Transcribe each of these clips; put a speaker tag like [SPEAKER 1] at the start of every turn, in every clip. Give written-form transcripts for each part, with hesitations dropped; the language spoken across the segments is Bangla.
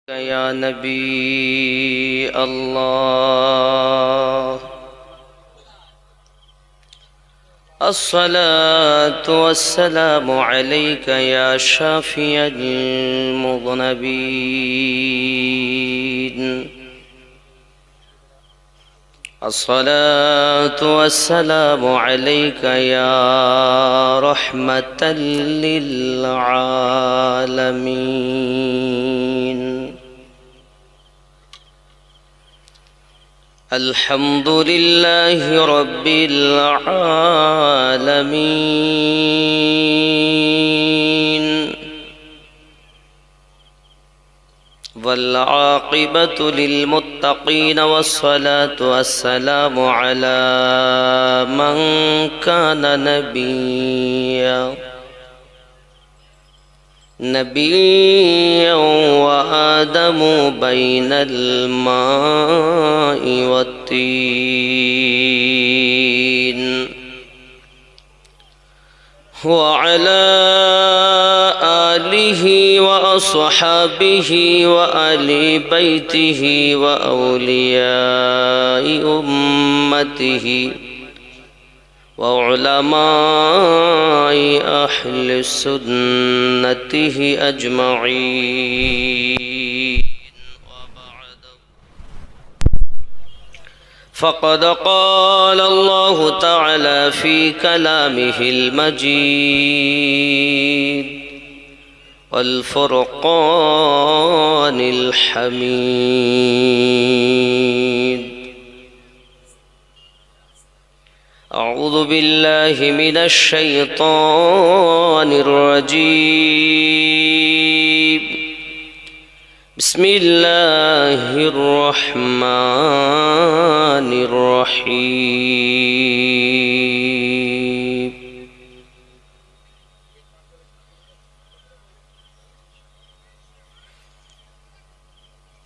[SPEAKER 1] يا نبي الله الصلاة والسلام عليك يا شافي المذنبين الصلاة والسلام عليك يا رحمة للعالمين الحمد لله رب العالمين والعاقبة للمتقين والصلاة والسلام على من كان نبيا وآدم بين الماء والطين وعلى آله وأصحابه وآل بيته وأولياء أمته وعلماء أهل سنته أجمعين فقد قال الله تعالى في كلامه المجيد والفرقان الحميد أعوذ بالله من الشيطان الرجيم بسم الله الرحمن الرحيم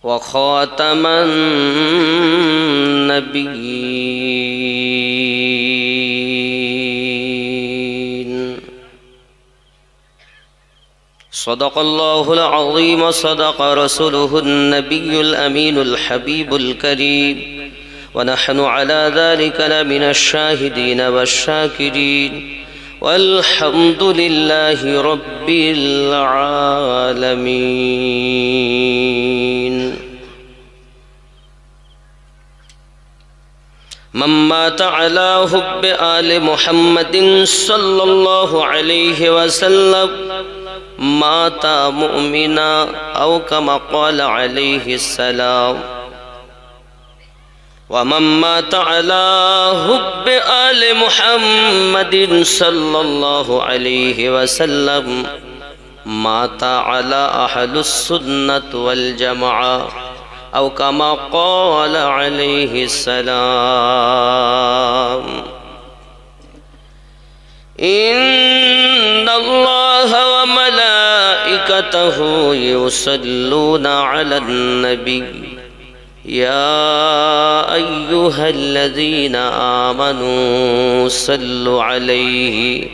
[SPEAKER 1] وخاتم النبيين صدق الله العظيم وصدق رسوله النبي الأمين الحبيب الكريم ونحن على ذلك لمن الشاهدين والشاكرين والحمد لله رب العالمين من مات على حب آل محمد صلى الله عليه وسلم مات مؤمنا أو كما قال عليه السلام ومن مات على حب آل محمد صلى الله عليه وسلم مات على أهل السنة والجماعة أو كما قال عليه السلام إن الله وملائكته يصلون على النبي يا أيها الذين آمنوا صلوا عليه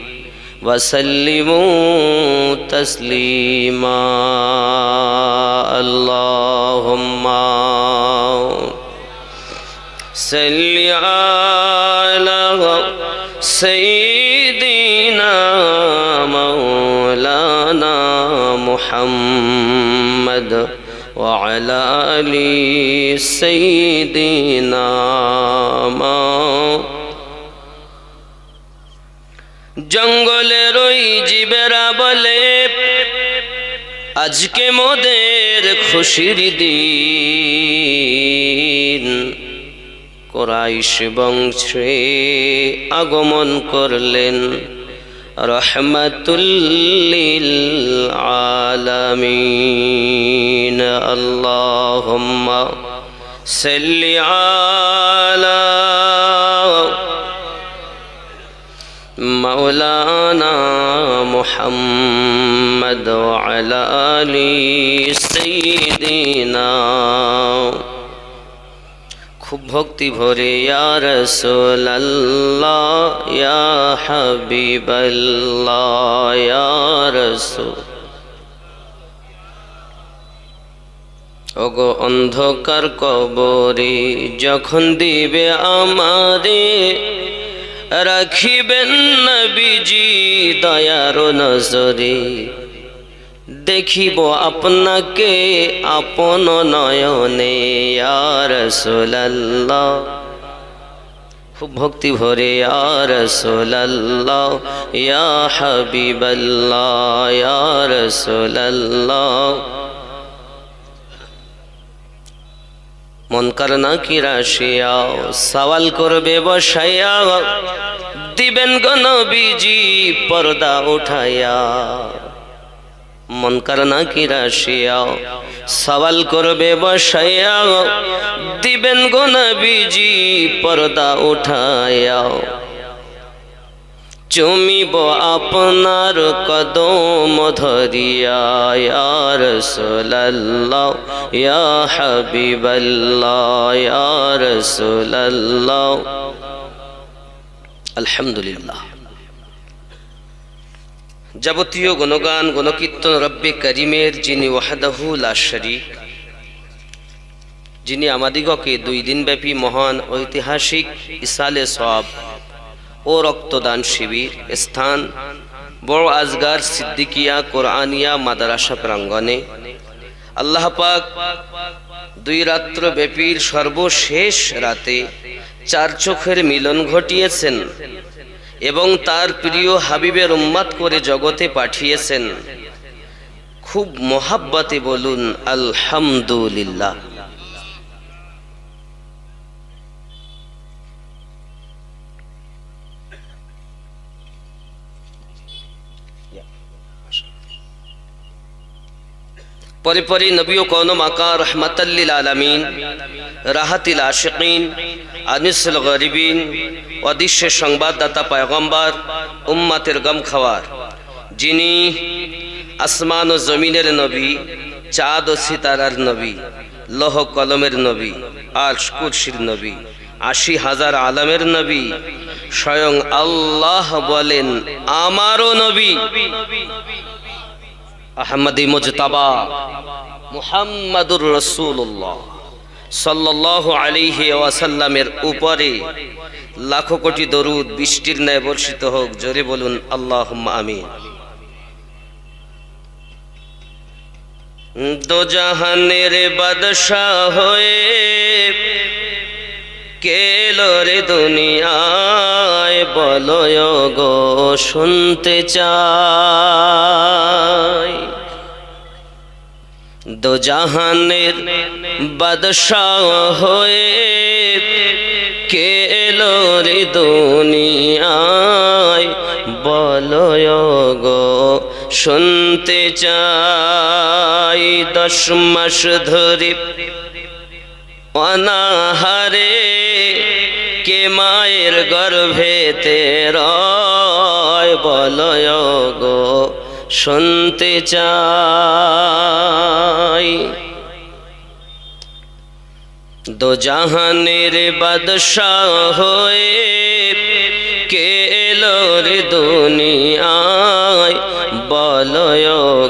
[SPEAKER 1] وسلموا تسليما اللهم صل على سيدنا مولانا محمد وعلى آل سيدنا জঙ্গলের ওই জীবেরা বলে আজকে মোদের খুশির দিন কুরাইশ বংশে আগমন করলেন রহমাতুল লিল আলামিন আল্লাহুম্মা সাল্লি আলা مولانا محمد وعلى آل سيدنا খুব ভক্তি ভরে ইয়া রাসূলুল্লাহ ইয়া হাবিবাল্লাহ ইয়া রাসূল ওগো অন্ধকার কবরে যখন দিবে আমারে, রাখিবেন নবীজি দয়ার নজরে। দেখিব আপনাকে আপন নয়নে ইয়া রাসূলুল্লাহ, খুব ভক্তি ভরে ইয়া রাসূলুল্লাহ ইয়া হাবিবাল্লাহ ইয়া রাসূলুল্লাহ। মুনকার নাকির আসিয়া সওয়াল করবে বসাইয়া, দিবেন গো নবীজি পর্দা উঠাইয়া। মুনকার নাকির আসিয়া সওয়াল করবে বসাইয়া, দিবেন গো নবীজি পর্দা উঠাইয়া। চুমিব আপনার কদম ধরিয়া ইয়া রাসূলুল্লাহ ইয়া হাবিবাল্লাহ ইয়া রাসূলুল্লাহ। আলহামদুলিল্লাহ। যাবতীয় গুণগান গুণকীর্তন রব্বে করিমের, যিনি ওয়াহদাহু লা শারীক, যিনি আমাদিগকে 2 দিনব্যাপী মহান ঐতিহাসিক ইসালে সওয়াব ও রক্তদান শিবির স্থান বড় আজগার সিদ্দিকিয়া কোরআনিয়া মাদ্রাসা প্রাঙ্গণে আল্লাহ পাক 2 রাত্র ব্যাপীর সর্বশেষ রাতে 4 চোখের মিলন ঘটিয়েছেন এবং তার প্রিয় হাবিবের উম্মত করে জগতে পাঠিয়েছেন। খুব মোহাব্বতে বলুন আলহামদুলিল্লাহ। পরে পরে নবী ও কওম আকা রহমাতাল লিল আলামিন, রাহাতিল আশিকিন, আনিসুল গরিবিন, অদৃশ্য সংবাদদাতা পয়গম্বর, উম্মতের গম খাওয়ার, যিনি আসমান ও জমিনের নবী, চাঁদ ও সিতারার নবী, লৌহ কলমের নবী, আরশ কুরসির নবী, ৮০,০০০ আলমের নবী, স্বয়ং আল্লাহ বলেন আমারও নবী আহমদী মুজতাবা মুহাম্মাদুর রাসূলুল্লাহ সাল্লাল্লাহু আলাইহি ওয়াসাল্লামের উপরে লাখো কোটি দরুদ বৃষ্টির ন্যায় বর্ষিত হোক। জোরে বলুন আল্লাহুম্মা আমিন। দো জাহানের বাদশাহ হয়ে কেলো রে দুনিয়ায়, বলো গো শুনতে চাই। দো জাহানের বাদশাহ হয়ে কেলো রে দুনিয়ায়, বলো গো শুনতে চাই। 10 মাস ধরে অনাহারে কে মায়ের গর্ভেতে রয়, বলো গো শুনতে চাই। দো জাহানের বাদশাহ হয়ে কে এলো রে দুনিয়ায়, বলো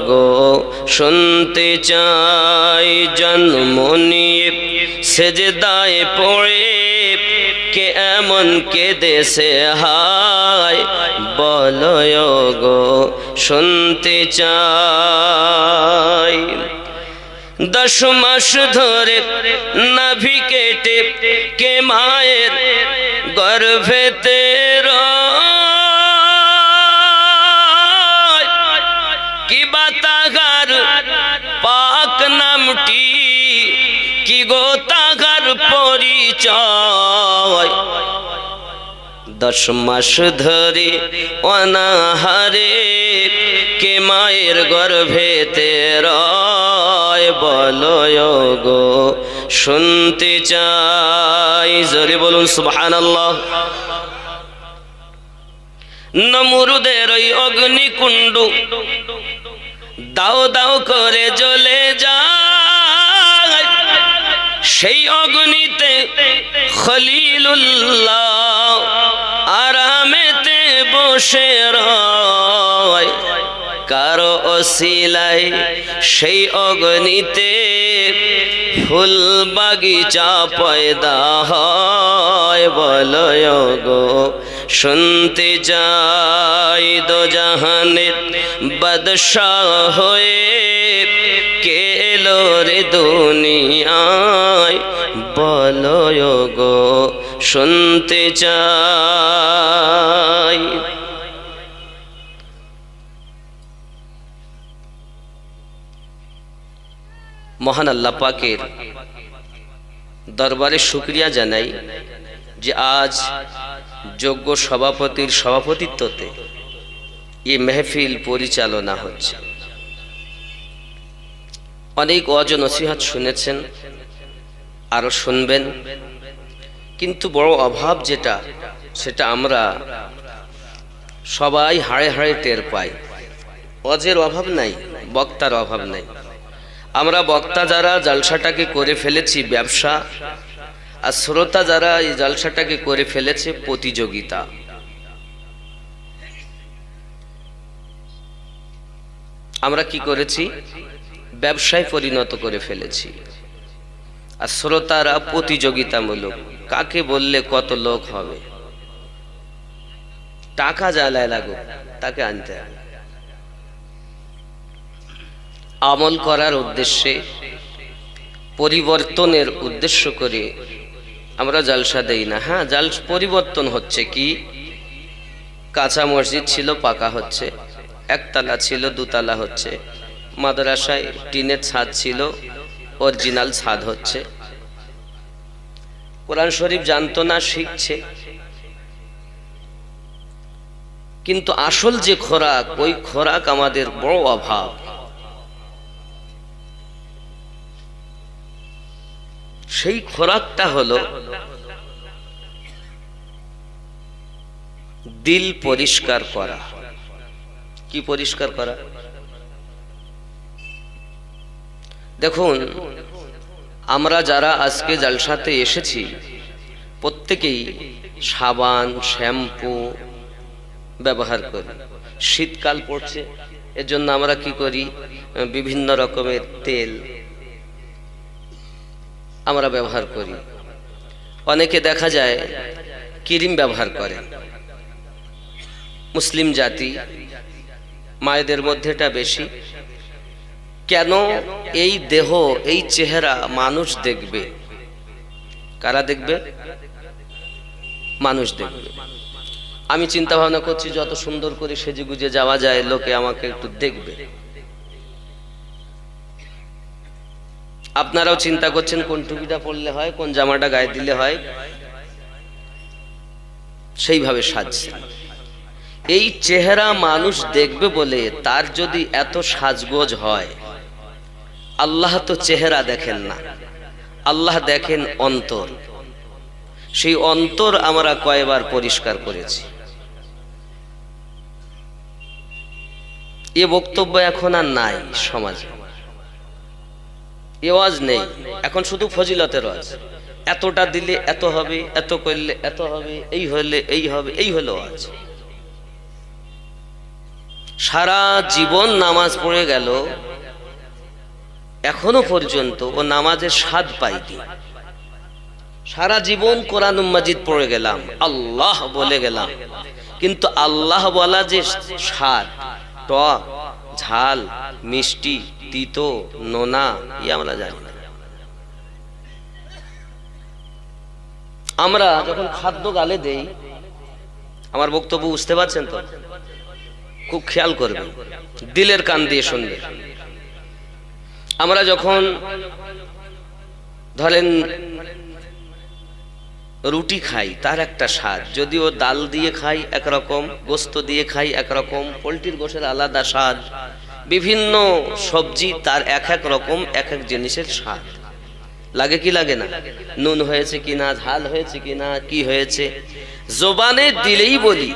[SPEAKER 1] গো শুনতে চাই। জন্ম নিয়ে সেজদায় পড়ে কে এমন কেঁদেছে হায়, বলো গো শুনতে চাই। 10 মাস ধরে নাভি কেটে কে মায়ের গর্ভেতে রয়, কি বাতাগার পাক নামটি, কি গো তাগার পরিচয়। 10 মাস ধরে অনাহারে কে মায়ের গর্ভেতে রয়, বলো গো শুনতে চাই। জোরে বলুন সুবহানাল্লাহ। নমরুদের ওই অগ্নিকুণ্ড দাও দাও করে জ্বলে যায়, সেই অগ্নিতে খলিলুল্লাহ আরামেতে বসে রয়। কারো ওসিলায় সেই অগ্নিতে ফুল বাগিচা পয়দা হয় বলো গো শুনতে চাই দো জাহানের বাদশাহ হয়ে কে এলো রে দুনিয়ায় বলো গো শুনতে চাই। মহান আল্লাহ পাকের দরবারে শুকরিয়া জানাই যে আজ যোগ্য সভাপতির সভাপতিত্বতে এই মেহফিল পরিচালনা হচ্ছে। অনেক ওয়াজ নসিহত শুনেছেন, আরো শুনবেন, কিন্তু বড় অভাব যেটা সেটা আমরা সবাই হাড়ে হাড়ে টের পাই। ওয়াজের অভাব নাই, বক্তার অভাব নাই। আমরা বক্তা যারা জালসাটাকে করে ফেলেছি ব্যবসা, আর শ্রোতা যারা এই জালসাটাকে করে ফেলেছে প্রতিযোগিতা। আমরা কি করেছি? ব্যবসায় পরিণত করে ফেলেছি, আর শ্রোতারা প্রতিযোগিতামূলক। কাকে বললে কত লোক হবে, টাকা জ্বালায় লাগুক তাকে আনতে হবে। আমল করার উদ্দেশ্যে, পরিবর্তনের উদ্দেশ্য করে আমরা জালসা দেই না। হ্যাঁ, পরিবর্তন হচ্ছে কি? কাঁচা মসজিদ ছিল পাকা হচ্ছে, একতলা ছিল দুতলা হচ্ছে, মাদ্রাসায় টিনের ছাদ ছিল অরিজিনাল ছাদ হচ্ছে, কোরআন শরীফ জানতো না শিখছে। কিন্তু আসল যে খোরাক, ওই খোরাক আমাদের বড় অভাব। সেই খোরাকটা হলো দিল পরিষ্কার করা। কি পরিষ্কার করা? দেখুন, আমরা যারা আজকে জালসাতে এসেছি প্রত্যেকেই সাবান শ্যাম্পু ব্যবহার করি। শীতকাল পড়ছে, এজন্য আমরা কি করি? বিভিন্ন রকমের তেল আমরা ব্যবহার করি। অনেকে দেখা যায় ক্রিম ব্যবহার করে। মুসলিম জাতি, মায়েদের মধ্যে এটা বেশি। কেন? এই দেহ, এই চেহারা মানুষ দেখবে। কারা দেখবে? মানুষ দেখবে। আমি চিন্তা ভাবনা করছি যত সুন্দর করে সেজে গুজে যাওয়া যায়, লোকে আমাকে একটু দেখবে। আপনারাও চিন্তা করছেন কোন টুপিটা পরলে হয়, কোন জামাটা গায়ে দিলে হয়, সেইভাবে সাজছে। এই চেহারা মানুষ দেখবে বলে তার যদি এত সাজগোজ হয়, আল্লাহ তো চেহারা দেখেন না, আল্লাহ দেখেন অন্তর। সেই অন্তর আমরা কয়বার পরিষ্কার করেছি? এ বক্তব্য এখন আর নাই সমাজে, এ ওয়াজ নেই। এখন শুধু ফজিলতের ওয়াজ। এতটা দিলে এত হবে, এত করলে এত হবে, এই হলে এই হবে, এই হলো ওয়াজ। সারা জীবন নামাজ পড়ে গেল, এখনো পর্যন্ত ও নামাজের স্বাদ পাইনি। সারা জীবন কোরআন মাজিদ পড়ে গেলাম, আল্লাহ বলে গেলাম, কিন্তু আল্লাহ বলা যে স্বাদ, টক, ঝাল, মিষ্টি, তিতো, নোনা, ই আমরা জানি না। আমরা যখন খাদ্য গালে দেই, আমার বক্তব্য বুঝতে পারছেন তো? খুব খেয়াল করবেন, দিলের কান দিয়ে শুনবেন। আমরা যখন ধরেন রুটি খাই, তার একটা স্বাদ। যদিও ডাল দিয়ে খাই একরকম, গোস্ত দিয়ে খাই একরকম, পোলট্রির গোশের আলাদা স্বাদ, বিভিন্ন সবজি তার এক এক রকম, এক এক জিনিসের স্বাদ লাগে কি লাগে না? নুন হয়েছে কিনা, ঝাল হয়েছে কিনা, কি হয়েছে জবানে দিলেই বলি।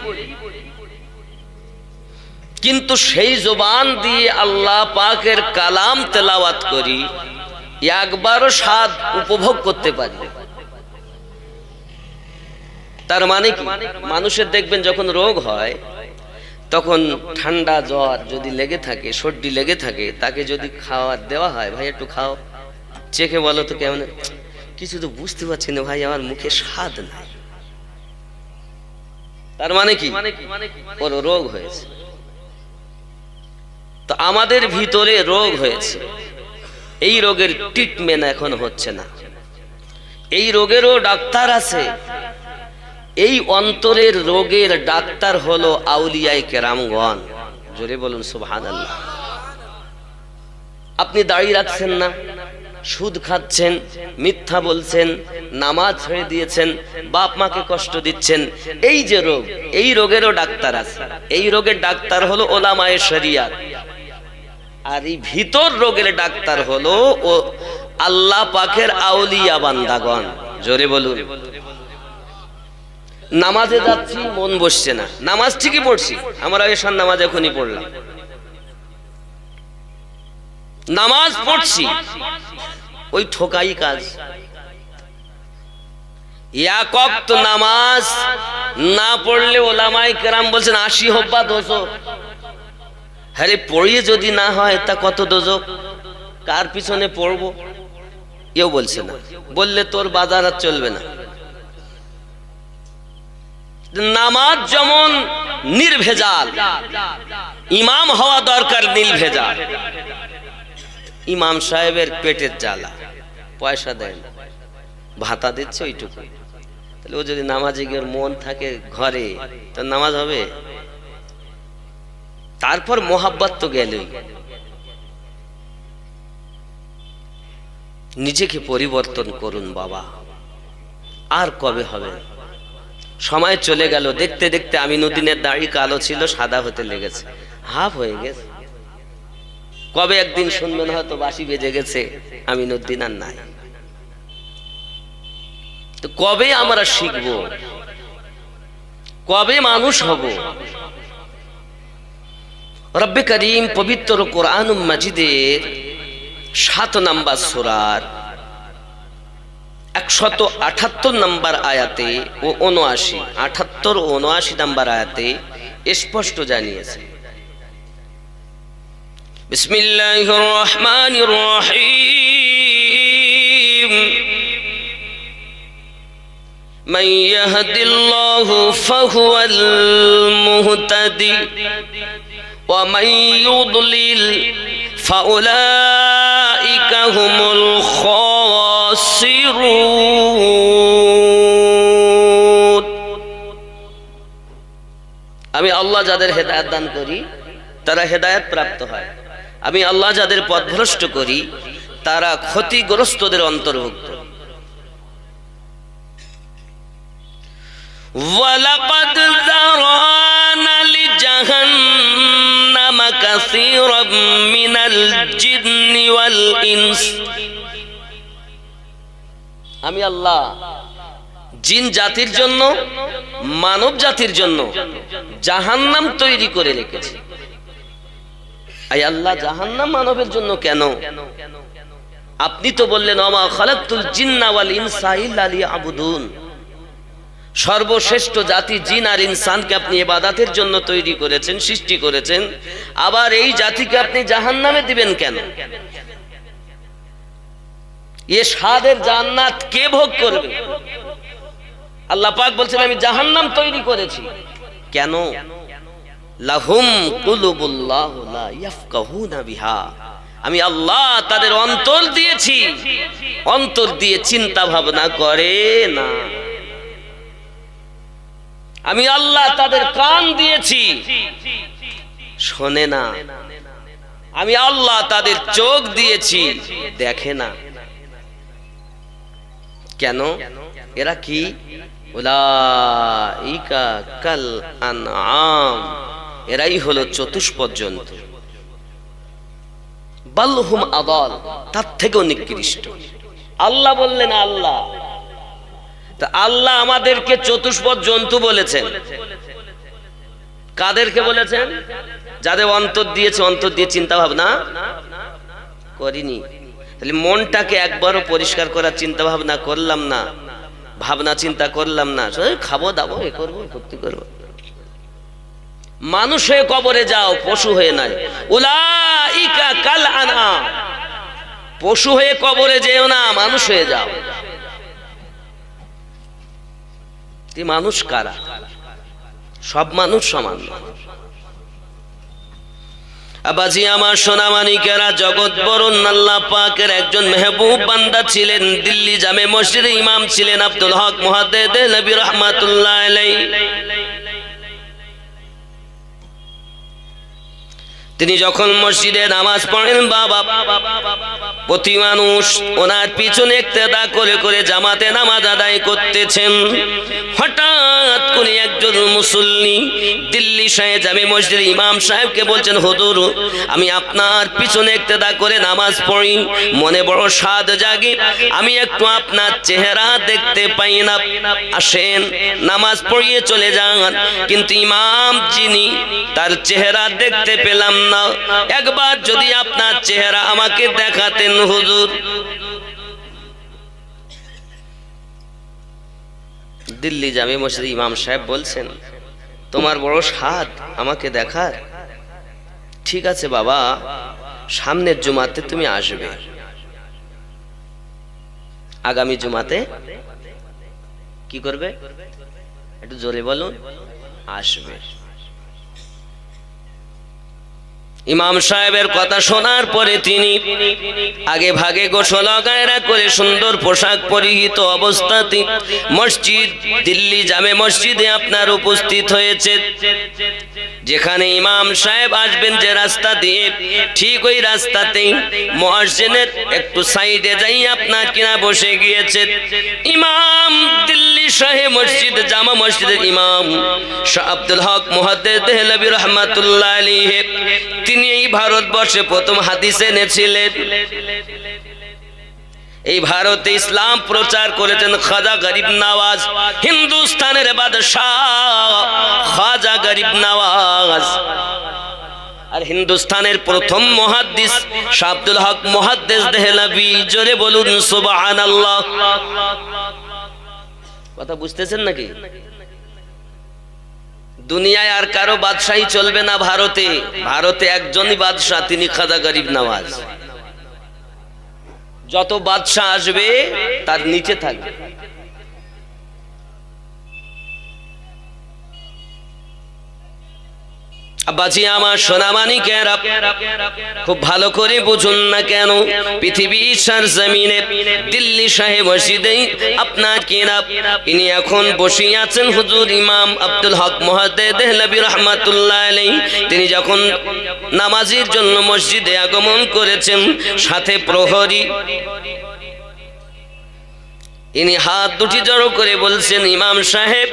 [SPEAKER 1] কিন্তু সেই জবান দিয়ে আল্লাহ পাকের কালাম তেলাওয়াত করি, একবারও স্বাদ উপভোগ করতে পারি। তার মানে কি? মানুষের দেখবেন যখন রোগ হয়, তখন ঠান্ডা জ্বর যদি লেগে থাকে, সর্দি লেগে থাকে, তাকে যদি খাওয়ার দেওয়া হয়, ভাই একটু খাও, চেখে বলো তো কেমন, কিছু তো বুঝতে পারছি না ভাই, আমার মুখে স্বাদ নাই। তার মানে কি, ওর রোগ হয়েছে। তো আমাদের ভিতরে রোগ হয়েছে, এই রোগের ট্রিটমেন্ট এখন হচ্ছে না। এই রোগেরও ডাক্তার আছে। এই অন্তরের রোগের ডাক্তার হলো আউলিয়ায়ে কেরামগণ। জোরে বলুন সুবহানাল্লাহ। আপনি দাড়ি রাখছেন না, সুদ খাচ্ছেন, মিথ্যা বলছেন, নামাজ ছেড়ে দিয়েছেন, বাপ মাকে কষ্ট দিচ্ছেন, এই যে রোগ, এই রোগেরও ডাক্তার আছে। এই রোগের ডাক্তার হলো ওলামায়ে শরিয়াত। আর এই ভিতর রোগের ডাক্তার হলো ও আল্লাহ পাকের আউলিয়া বান্দাগণ। জোরে বলুন। নামাজে যাচ্ছি, মন বসছে না, নামাজ ঠিকই পড়ছি, আমরা এশার নামাজ এখনই পড়লাম, নামাজ পড়ছি, ওই ঠোকাই কাজ। এক ওয়াক্ত নামাজ না পড়লে ওলামায়ে কেরাম বলছেন 80 হব্বা দোজক। আরে পড়িয়ে যদি না হয় তা কত দোজক, কার পিছনে পড়বো কেউ বলছে না, বললে তোর বাজার আর চলবে না। নামাজ যেমন নির্ভেজাল, ইমাম হওয়া দরকার নির্ভেজাল। ইমাম সাহেবের পেটের জ্বালা, পয়সা দেয় না, ভাতা দিচ্ছে ওইটুকু, তাহলে ও যদি নামাজে গিয়ে মন থাকে ঘরে, তো নামাজ হবে? তারপর মোহাব্বত তো গেলই। নিজেকে পরিবর্তন করুন বাবা, আর কবে হবে? সময় চলে গেল, দেখতে দেখতে আমিনুদ্দিনের দাড়ি কালো ছিল, সাদা হতে লেগেছে, হাফ হয়ে গেছে। কবে একদিন শুনবেন হয়তো বাঁশি বেজে গেছে, আমিনুদ্দিন আর নাই। তো কবে আমরা শিখবো, কবে মানুষ হব? রব্বে করিম পবিত্র কোরআন মাজিদের 7 নম্বর সূরার 178 নম্বর আয়াতে ও 78 ও 79 নম্বর আয়াতে স্পষ্ট জানিয়েছে, বিসমিল্লাহির রহমানির রহিম, মান ইয়াহদিল্লাহু ফাহুয়াল মুহতাদি ওয়া মান ইউদ্লিল ফাউলাইকা হুমুল খাসিরুন। আমি আল্লাহ যাদের হেদায়েত দান করি তারা হেদায়েত প্রাপ্ত হয়, আমি আল্লাহ যাদের পথভ্রষ্ট করি তারা ক্ষতিগ্রস্তদের অন্তর্ভুক্ত। ওয়ালাকাদ যারানা লিজাহান্নামা কাসীরাম মিনাল জিন্নি ওয়াল ইনস। আমি আল্লাহ জিন জাতির জন্য, মানব জাতির জন্য জাহান্নাম তৈরি করে রেখেছি। আয় আল্লাহ, জাহান্নাম মানবের জন্য কেন? আপনি তো বললেন ওমা খালাকতুল জিন্না ওয়াল ইনসা ইল্লা লিয়াবুদুন। সর্বশ্রেষ্ঠ জাতি জিন আর ইনসানকে আপনি ইবাদতের জন্য তৈরি করেছেন, সৃষ্টি করেছেন, আবার এই জাতিকে আপনি জাহান্নামে দিবেন কেন? এ স্বাদের জান্নাত কে ভোগ করবে? আল্লাহ পাক বলছেন আমি জাহান্নাম তৈরি করেছি কেন? লাহুম কুলুবুল্লাহু লা ইয়াফকাহুনা বিহা। আমি আল্লাহ তাদের অন্তর দিয়েছি, অন্তর দিয়ে চিন্তা ভাবনা করে না। আমি আল্লাহ তাদের কান দিয়েছি, শোনে না। আমি আল্লাহ তাদের চোখ দিয়েছি, দেখে না। কেন? এরা কি? উলাইকা কাল আনআম, এরাই হলো চতুষ্পদ জন্তু। বালহুম আদাল, তার থেকেও নিকৃষ্ট। আল্লাহ বললেন আল্লাহ, তা আল্লাহ আমাদেরকে চতুষ্পদ জন্তু বলেছেন। কাদেরকে বলেছেন? যাদের অন্তর দিয়েছে, অন্তর দিয়ে চিন্তা ভাবনা করিনি। তাহলে মনটাকে একবারও পরিষ্কার করার চিন্তা ভাবনা করলাম না, ভাবনা চিন্তা করলাম না, খাবো দাবো, এ করবো, ভক্তি করবো। মানুষ হয়ে কবরে যাও, পশু হয়ে নাই। উলাইকা কাল আনআম, পশু হয়ে কবরে যেও না, মানুষ হয়ে যাও। মানুষ কারা? সব মানুষ সমান। আবাজি আমার সোনামানিকেরা, জগৎ বরণ আল্লাহ পাকের একজন মেহবুব বান্দা ছিলেন, দিল্লি জামে মসজিদে ইমাম ছিলেন আব্দুল হক মুহাদ্দিস দেহলভী রাহমাতুল্লাহ আলাইহি। তিনি যখন মসজিদে নামাজ পড়েন, বাবা প্রতি মানুষ ওনার পিছনে ইক্তেদা করে করে জামাতে নামাজ আদায় করতেছেন। হঠাৎ করে একজন মুসল্লি দিল্লি শাহে জামে মসজিদের ইমাম সাহেবকে বলছেন, হুজুর আমি আপনার পিছনে ইক্তেদা করে নামাজ পড়ি, মনে বড় স্বাদ জাগে, আমি একটু আপনার চেহারা দেখতে পাই না, আসেন নামাজ পড়িয়ে চলে যান। কিন্তু ইমাম যিনি, তার চেহারা দেখতে পেলাম না, একবার যদি আপনার চেহারা আমাকে দেখাতেন হুজুর। দিল্লি জামে মসজিদের ইমাম সাহেব বলছেন, তোমার বড় স্বাদ আমাকে দেখার, ঠিক আছে বাবা, সামনের জুমাতে তুমি আসবে, আগামী জুমাতে কি করবে একটু জোরে বলুন, আসবে। ইমাম সাহেবের কথা শোনার পরে তিনি আগে ভাগে গোসল গায়রা করে সুন্দর পোশাক পরিহিত অবস্থাতে মসজিদ দিল্লি জামে মসজিদে আপনার উপস্থিত হয়েছে। যেখানে ইমাম সাহেব আসবেন যে রাস্তা দিয়ে, ঠিক ওই রাস্তাতেই মুয়াজ্জিনের একটু সাইডে যাই আপনার কিনা বসে গিয়েছে ইমাম দিল্লি শাহে মসজিদ জামা মসজিদের ইমাম শাহ আব্দুল হক মুহাদ্দিস দেহলভী রাহমাতুল্লাহ আলাইহি। তিনি এই ভারতবর্ষে প্রথম হাদিস এনেছিলেন। এই ভারতে ইসলাম প্রচার করেছেন খাজা গরিব নওয়াজ, হিন্দুস্তানের বাদশাহ খাজা গরিব নওয়াজ। আর হিন্দুস্তানের প্রথম মুহাদ্দিস শাহ আব্দুল হক মুহাদ্দিস দেহলভী। জোরে বলুন সুবহানাল্লাহ। কথা বুঝতেছেন নাকি? দুনিয়ায় আর কারো বাদশাহী চলবে না ভারতে। ভারতে একজনই বাদশাহ, তিনি খাজা গরিব নওয়াজ। যত বাদশাহ আসবে তার নিচে থাকবে। আব্বাজি আমার সোনামানিকেরা, খুব ভালো করে বুঝুন না কেন পৃথিবীর সরজমিনে দিল্লি শাহে মসজিদে আপনার কিনা ইনি এখন বসে আছেন হুজুর ইমাম আব্দুল হক মুহাদ্দিস দেহলভী রাহমাতুল্লাহ আলাইহি। তিনি যখন নামাজের জন্য মসজিদে আগমন করেছেন, সাথে প্রহরী, ইনি হাত দুটি জড়ো করে বলছেন, ইমাম সাহেব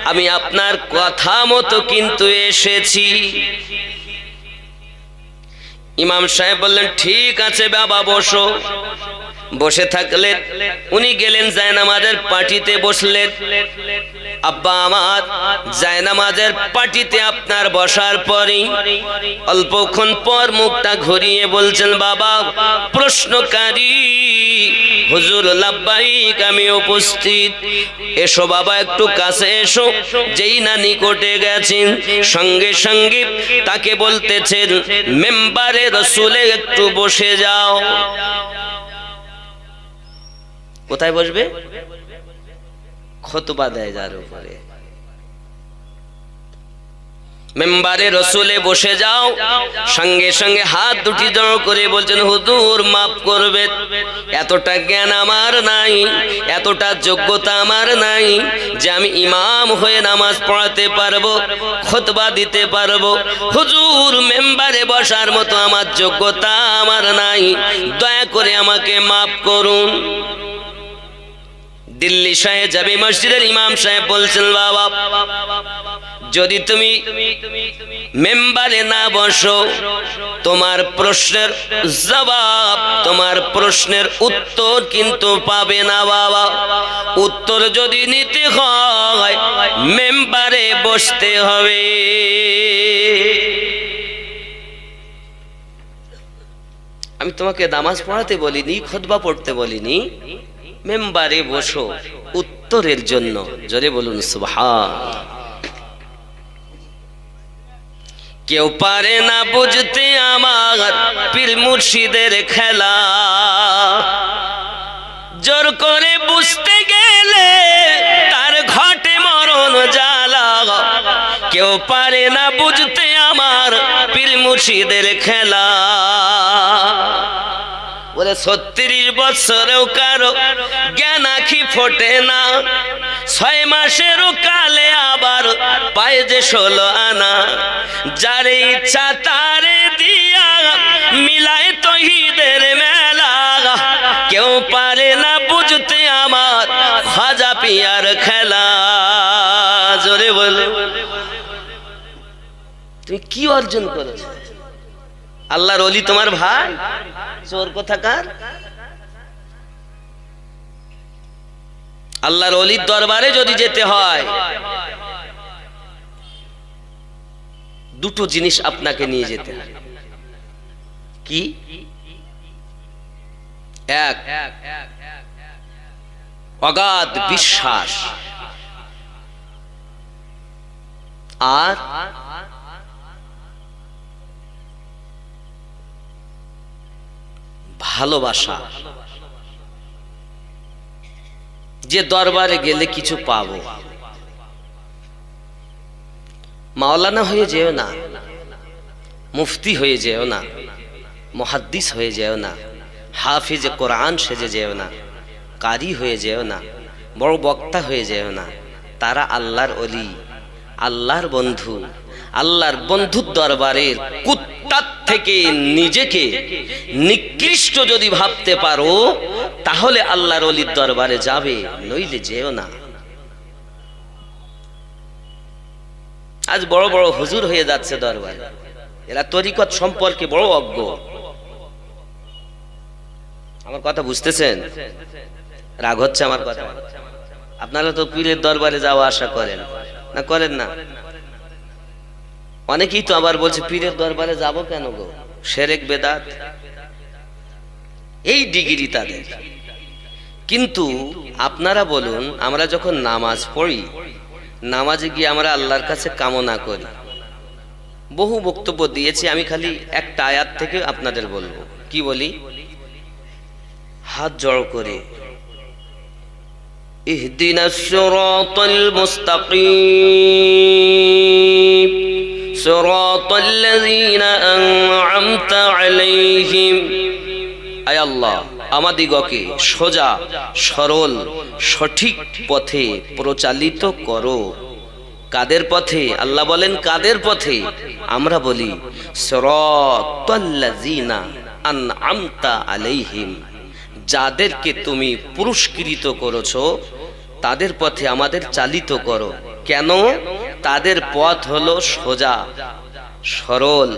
[SPEAKER 1] আমি আপনার কথা মতো কিন্তু এসেছি। ইমাম সাহেব বললেন, ঠিক আছে বাবা বসো। বসে থাকলেন, উনি গেলেন জায়নামাজের পাটিতে বসলেন। আব্বা আমার জায়নামাজের পাটিতে আপনার বসার পরেই অল্পক্ষণ পর মুখটা ঘুরিয়ে বলছেন, বাবা প্রশ্নকারী হুজুর লাব্বাইক, আমি উপস্থিত, এসো বাবা একটু কাছে এসো। যেই না নিকটে গেছেন, সঙ্গে সঙ্গে তাকে বলতেছেন, মেম্বারে রসুলে একটু বসে যাও। কোথায় বসবে? খুতবা দেয় যার উপরে, মেম্বারে রসুলে বসে যাও। সঙ্গে সঙ্গে হাত দুটি জড়ো করে বলছেন, হুজুর মাফ করবে, এতটা জ্ঞান আমার নাই, এতটা যোগ্যতা আমার নাই যে আমি ইমাম হয়ে নামাজ পড়াতে পারবো, খুতবা দিতে পারবো। হুজুর মেম্বারে বসার মতো আমার যোগ্যতা আমার নাই, দয়া করে আমাকে মাফ করুন। দিল্লি শাহে জামে মসজিদের ইমাম সাহেব বলছেন, বাবা যদি তুমি মেম্বারে না বসো, তোমার প্রশ্নের জবাব, তোমার প্রশ্নের উত্তর কিন্তু পাবে না বাবা। উত্তর যদি নিতে হয় মেম্বারে বসতে হবে। আমি তোমাকে নামাজ পড়াতে বলিনি, খুতবা পড়তে বলিনি, মেম্বারে বসো উত্তরের জন্য। জোরে বলুন সুবহান। কেউ পারে না বুঝতে আমার পীর মুর্শিদের খেলা, জোর করে বুঝতে গেলে তার ঘটে মরণ জ্বালা। কেউ পারে না বুঝতে আমার পীর মুর্শিদের খেলা। বলে 36 বছরেও কারো জ্ঞান আঁখি ফোটে না, 6 মাসেরও কালে আবার পায় যে 16 আনা। যারে ইচ্ছা তারে দিয়া মিলায় তহিদের মেলা, কেউ পারে না বুঝতে আমার খাজা পিয়ার খেলা। জোরে বলে তুমি কি অর্জন করেছো? আল্লাহর ওলি তোমার ভাই? চোর কোথাকার। আল্লাহর ওলির দরবারে যদি যেতে হয়, দুটো জিনিস আপনাকে নিয়ে যেতে হয়। কি? এক, অগাধ বিশ্বাস, আর ভালোবাসা, যে দরবারে গেলে কিছু পাবো। মাওলানা হয়ে যেও না, মুফতি হয়ে যেও না, মুহাদ্দিস হয়ে যেও না, হাফিজ কোরআন সেজে যেও না, কারি হয়ে যেও না, বড় বক্তা হয়ে যেও না। তারা আল্লাহর ওলি, আল্লাহর বন্ধু। আল্লাহর বন্ধুর দরবারের কুত্তার থেকে নিজেকে নিকৃষ্ট যদি ভাবতে পারো, তাহলে আল্লাহর ওলির দরবারে যাবে, নইলে যেও না। আজ বড় বড় হুজুর হয়ে যাচ্ছে দরবারে, এরা তরিকত সম্পর্কে বড় অজ্ঞ। আমার কথা বুঝতেছেন? রাগ হচ্ছে আমার কথা? আপনারা তো পীরের দরবারে যাওয়া আশা করেন না, করেন না? অনেকেই তো আবার বলছে পীরের দরবারে যাব কেন গো, শিরক বেদাত, এই ডিগ্রি তাদের। কিন্তু আপনারা বলুন, আমরা যখন নামাজ পড়ি, নামাজে গিয়ে আমরা আল্লাহর কাছে কামনা করি। বহু বক্তব্য দিয়েছি, আমি খালি একটা আয়াত থেকে আপনাদের বলবো। কি বলি? হাত জড়ো করে, ইহদিনাস সিরাতাল মুস্তাকিম সিরাতাল্লাযীনা আন'আমতা আলাইহিম। আয় আল্লাহ, আমাদিগকে সোজা সরল সঠিক পথে প্রচালিত করো। কাদের পথে? আল্লাহ বলেন কাদের পথে? আমরা বলি সিরাতাল্লাযীনা আন'আমতা আলাইহিম, যাদেরকে তুমি পুরস্কৃত করেছো তাদের পথে আমাদের চালিত করো। কেন? তাদের পথ হলো সোজা সরল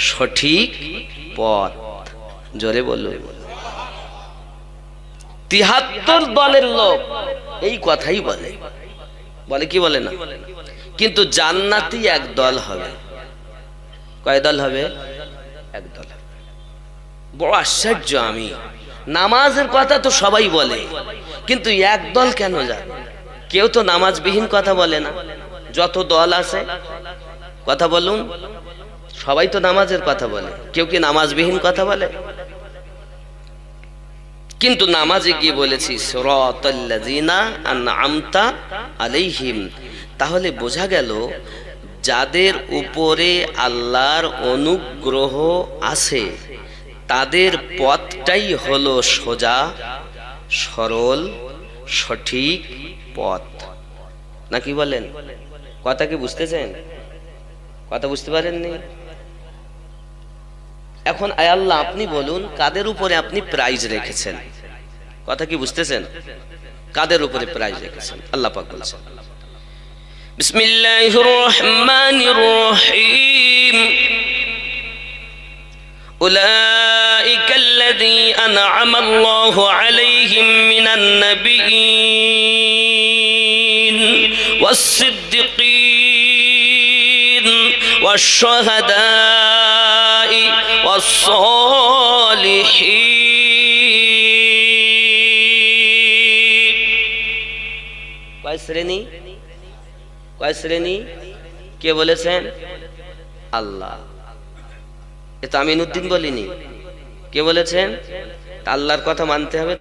[SPEAKER 1] সঠিক পথ। জোরে বলুন। 73 দলের লোক এই কথাই বলে, বলে কি বলে না? কিন্তু জান্নাতি এক দল হবে। কয় দল হবে? এক দল। বড় আশ্চর্য, আমি নামাজের কথা তো সবাই বলে, কিন্তু এক দল কেন যায়? কেউ তো নামাজবিহীন কথা বলে না। যত দল আছে কথা বলুন, সবাই তো নামাজের কথা বলে, কেউ কি নামাজবিহীন কথা বলে? কিন্তু নামাজে গিয়ে বলেছি সিরাতাল্লাযীনা আন'আমতা আলাইহিম। তাহলে বোঝা গেল যাদের উপরে আল্লাহর অনুগ্রহ আছে তাদের পথটাই হলো সোজা সরল সঠিক পথ। নাকি বলেন? কথা কি বুঝতেছেন? কথা বুঝতে পারেননি? এখন আয় আল্লাহ, আপনি বলুন কাদের উপরে আপনি প্রাইজ রেখেছেন? কথা কি বুঝতেছেন? কাদের উপরে প্রাইজ রেখেছেন? আল্লাহ পাক বলছেন, বিসমিল্লাহির রহমানির রহিম, উলাইকাল্লাযী আন'আমা আল্লাহু আলাইহিম মিনান নাবিয়্যিন ওয়াস-সিদ্দিকীন ওয়াশ-শুহাদা'i ওয়াস-সালিহিন। কয় শ্রেণী? কয় শ্রেণী? কে বলেছেন? আল্লাহ। এ তো আমিনউদ্দিন বলিনি, কে বলেছেন? আল্লাহর কথা মানতে হবে।